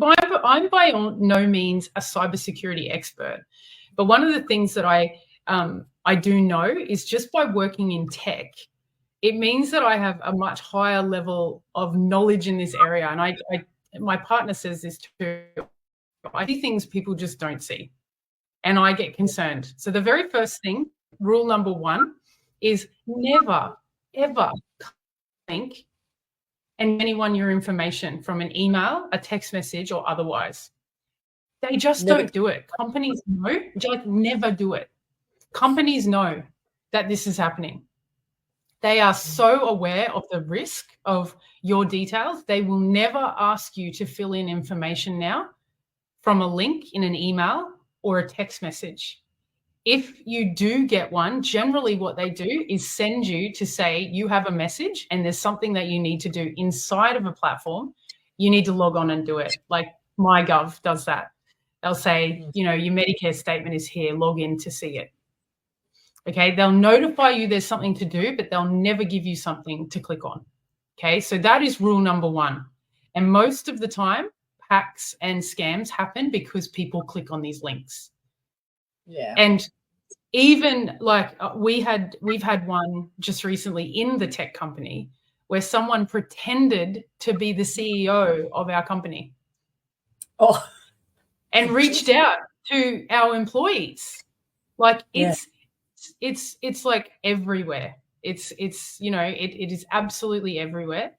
I'm by no means a cybersecurity expert, but one of the things that I do know is just by working in tech, it means that I have a much higher level of knowledge in this area. And my partner says this too. I see things people just don't see, and I get concerned. So the very first thing, rule number 1, is never, ever link and anyone your information from an email, a text message, or otherwise. They just don't do it. Companies know, like, never do it. Companies know that this is happening. They are so aware of the risk of your details. They will never ask you to fill in information now from a link in an email or a text message. If you do get one, generally what they do is send you to say you have a message and there's something that you need to do inside of a platform. You need to log on and do it. Like myGov does that. They'll say, your Medicare statement is here, log in to see it. Okay, they'll notify you there's something to do, but they'll never give you something to click on. Okay, so that is rule number 1. And most of the time, hacks and scams happen because people click on these links. Yeah. And even like we've had one just recently in the tech company where someone pretended to be the CEO of our company. Oh. And reached out to our employees. Like it's like everywhere. It is absolutely everywhere.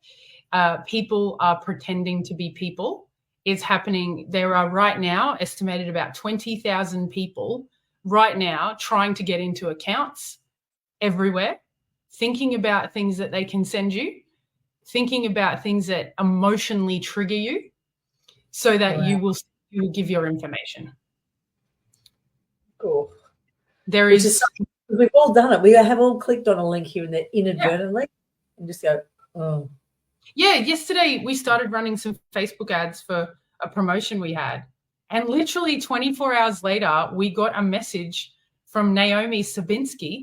People are pretending to be people. It's happening. There are right now estimated about 20,000 people right now trying to get into accounts everywhere, thinking about things that they can send you, thinking about things that emotionally trigger you so that you will give your information. Cool. There is we've all done it. We have all clicked on a link here and there inadvertently and just go, oh. Yeah, yesterday we started running some Facebook ads for a promotion we had. And literally 24 hours later, we got a message from Naomi Sabinski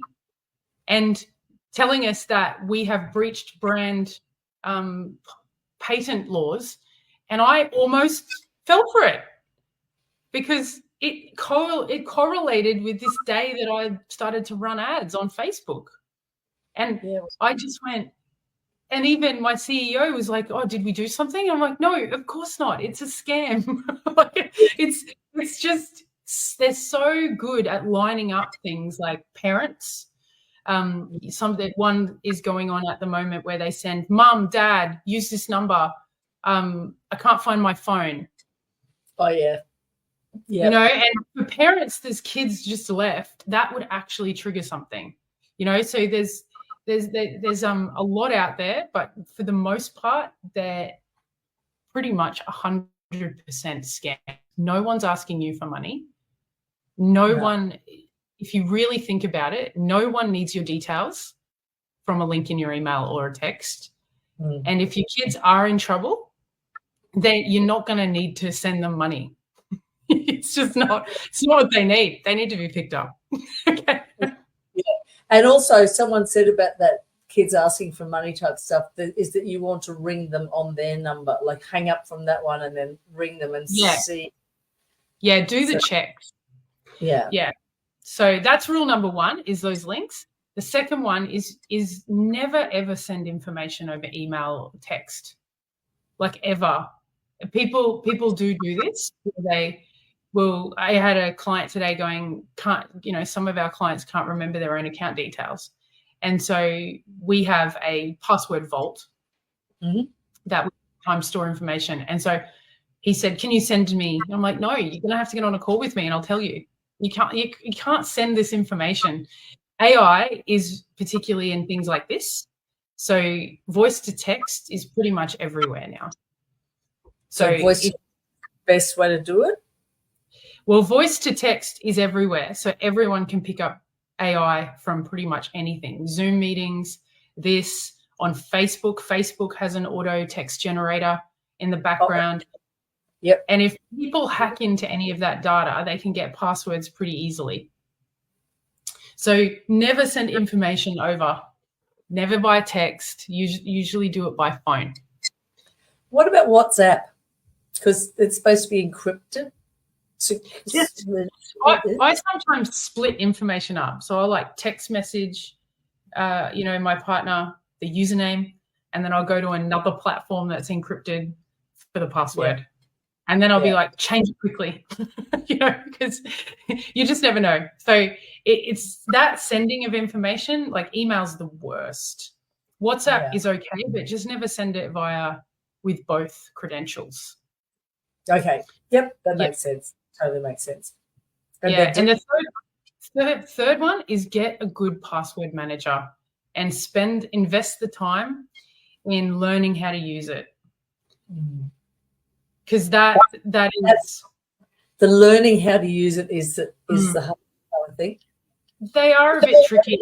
and telling us that we have breached brand patent laws. And I almost fell for it because it correlated with this day that I started to run ads on Facebook. And I just went, and even my CEO was like, oh, did we do something? I'm like, no, of course not. It's a scam. It's just, they're so good at lining up things like parents. One is going on at the moment where they send, Mum, Dad, use this number. I can't find my phone. Oh, yeah. And for parents, there's kids just left, that would actually trigger something, so there's a lot out there, but for the most part, they're pretty much 100% scam. No one's asking you for money. No one, if you really think about it, no one needs your details from a link in your email or a text. And if your kids are in trouble, then you're not going to need to send them money. It's not what they need. They need to be picked up. Okay. Yeah. And also someone said about that kids asking for money type stuff is that you want to ring them on their number, like hang up from that one and then ring them and see. Yeah, do the checks. Yeah. Yeah. So that's rule number 1 is those links. The second one is never, ever send information over email or text, like ever. People do this. I had a client today going, some of our clients can't remember their own account details. And so we have a password vault that we store information. And so he said, can you send me? And I'm like, no, you're going to have to get on a call with me and I'll tell you. You can't send this information. AI is particularly in things like this. So voice to text is pretty much everywhere now. So voice is the best way to do it? Well, voice to text is everywhere. So everyone can pick up AI from pretty much anything. Zoom meetings, this on Facebook. Facebook has an auto text generator in the background. Okay. Yep. And if people hack into any of that data, they can get passwords pretty easily. So never send information over, never by text. Usually do it by phone. What about WhatsApp? Because it's supposed to be encrypted. Yes. I sometimes split information up. So I like text message, my partner, the username, and then I'll go to another platform that's encrypted for the password. Yeah. And then I'll be like, change it quickly, because you just never know. So it's that sending of information, like email's the worst. WhatsApp is okay, but just never send it with both credentials. Okay. Yep. That makes sense. Totally makes sense. And the third one is get a good password manager and invest the time in learning how to use it. Because that is the learning how to use it is the hard part, I think. They are a bit tricky.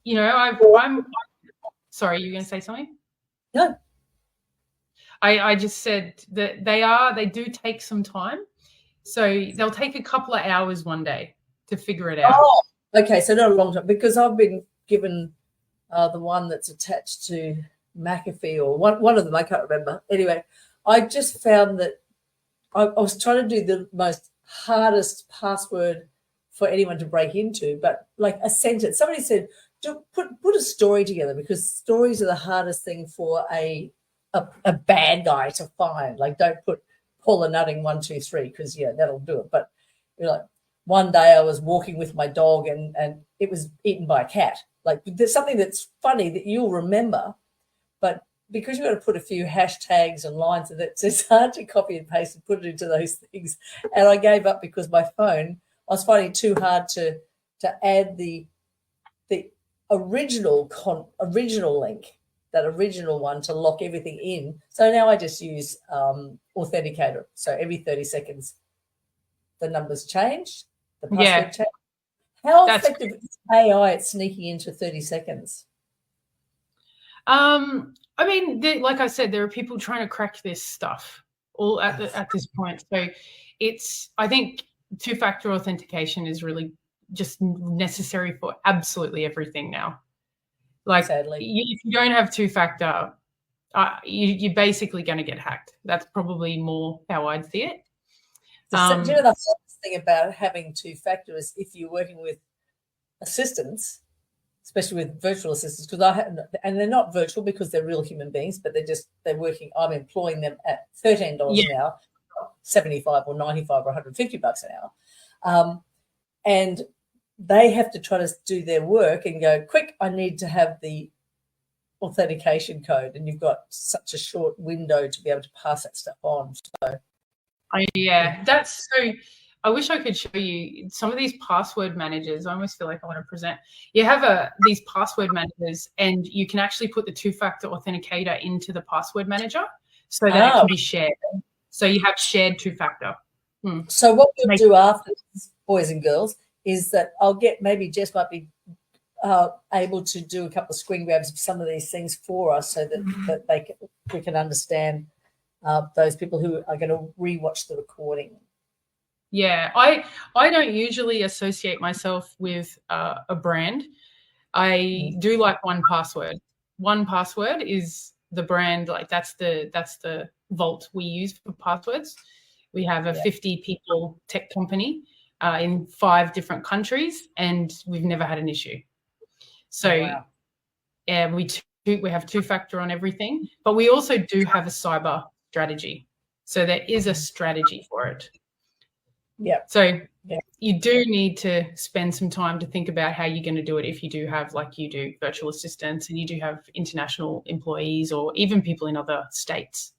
I'm sorry, you were going to say something? No. I just said that they do take some time. So they'll take a couple of hours one day to figure it out. Oh, okay. So not a long time, because I've been given the one that's attached to McAfee or one of them, I can't remember. Anyway, I just found that I was trying to do the most hardest password for anyone to break into, but like a sentence. Somebody said, put a story together, because stories are the hardest thing for a bad guy to find. Like, don't put Paula nutting 1, 2, 3, because that'll do it. But like, one day I was walking with my dog and it was eaten by a cat. Like, there's something that's funny that you'll remember, but because you've got to put a few hashtags and lines in it, it's hard to copy and paste and put it into those things. And I gave up because my phone, I was finding it too hard to add the original link, that original one, to lock everything in. So now I just use Authenticator. So every 30 seconds, the numbers change, the password change. How effective is AI at sneaking into 30 seconds? I mean, like I said, there are people trying to crack this stuff all at this point. So I think two-factor authentication is really just necessary for absolutely everything now. Like, if you don't have two-factor, you're basically going to get hacked. That's probably more how I'd see it. The hardest thing about having two-factor is if you're working with assistants, especially with virtual assistants, and they're not virtual because they're real human beings, but they're working. I'm employing them at $13 an hour, $75 or $95 or $150 an hour, and they have to try to do their work and go, quick, I need to have the authentication code, and you've got such a short window to be able to pass that stuff on. So, that's so. I wish I could show you some of these password managers. I almost feel like I want to present. You have these password managers, and you can actually put the two-factor authenticator into the password manager so that it can be shared. So you have shared two-factor. So what we'll do after this, boys and girls, is that maybe Jess might be able to do a couple of screen grabs of some of these things for us, so that we can understand those people who are going to rewatch the recording. Yeah, I don't usually associate myself with a brand. I do like 1Password. 1Password is the brand, like that's the vault we use for passwords. We have a 50-people tech company in 5 different countries, and we've never had an issue. So we have two-factor on everything, but we also do have a cyber strategy. So there is a strategy for it. Yeah. So you do need to spend some time to think about how you're going to do it if you do have, like you do, virtual assistants, and you do have international employees or even people in other states.